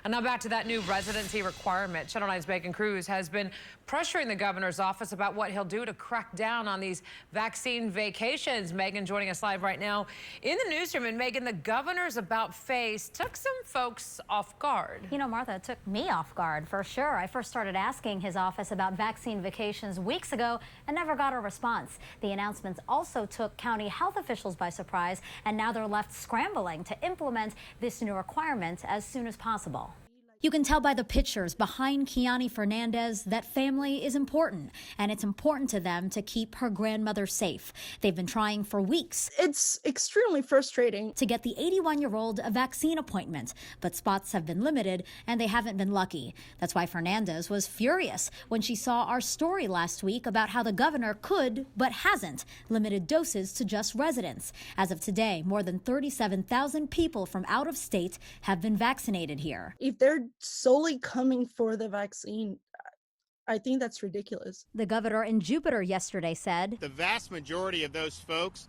And now back to that new residency requirement. Channel 9's Megan Cruz has been pressuring the governor's office about what he'll do to crack down on these vaccine vacations. Megan joining us live right now in the newsroom. And Megan, the governor's about face took some folks off guard. You know, Martha, it took me off guard for sure. I first started asking his office about vaccine vacations weeks ago and never got a response. The announcements also took county health officials by surprise, and now they're left scrambling to implement this new requirement as soon as possible. You can tell by the pictures behind Kiani Fernandez that family is important, and it's important to them to keep her grandmother safe. They've been trying for weeks. It's extremely frustrating To get the 81-year-old a vaccine appointment, but spots have been limited and they haven't been lucky. That's why Fernandez was furious when she saw our story last week about how the governor could, but hasn't, limited doses to just residents. As of today, more than 37,000 people from out of state have been vaccinated here. If they're solely coming for the vaccine, I think that's ridiculous. The governor in Jupiter yesterday said the vast majority of those folks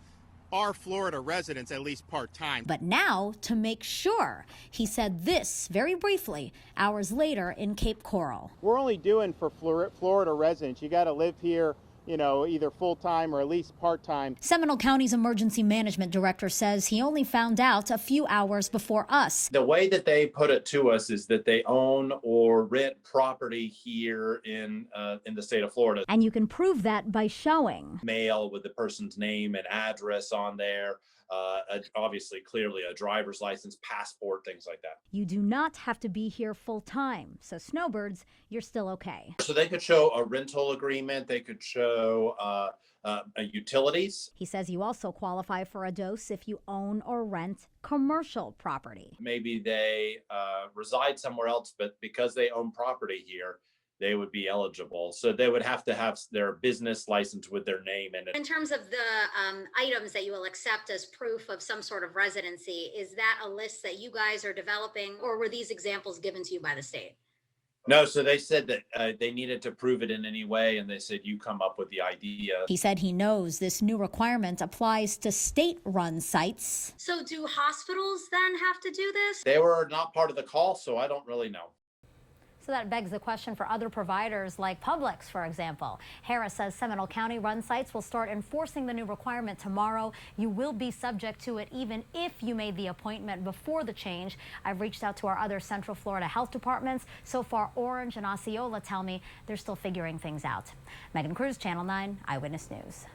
are Florida residents, at least part-time. But now, to make sure, he said this very briefly hours later in Cape Coral. We're only doing for Florida residents. You got to live here, you know, either full-time or at least part-time. Seminole County's emergency management director says he only found out a few hours before us. The way that they put it to us is that they own or rent property here in the state of Florida. And you can prove that by showing Mail with the person's name and address on there. Obviously, clearly a driver's license, passport, things like that. you do not have to be here full time. So snowbirds, you're still okay. So they could show a rental agreement. They could show utilities. He says you also qualify for a dose if you own or rent commercial property. Maybe they reside somewhere else, but because they own property here, they would be eligible. So they would have to have their business license with their name in it. In terms of the items that you will accept as proof of some sort of residency, is that a list that you guys are developing, or were these examples given to you by the state? No, so they said that they needed to prove it in any way, and they said you come up with the idea. He said he knows this new requirement applies to state-run sites. So do hospitals then have to do this? They were not part of the call, so I don't really know. So that begs the question for other providers like Publix, for example. Harris says Seminole County run sites will start enforcing the new requirement tomorrow. You will be subject to it even if you made the appointment before the change. I've reached out to our other Central Florida health departments. So far, Orange and Osceola tell me they're still figuring things out. Megan Cruz, Channel 9 Eyewitness News.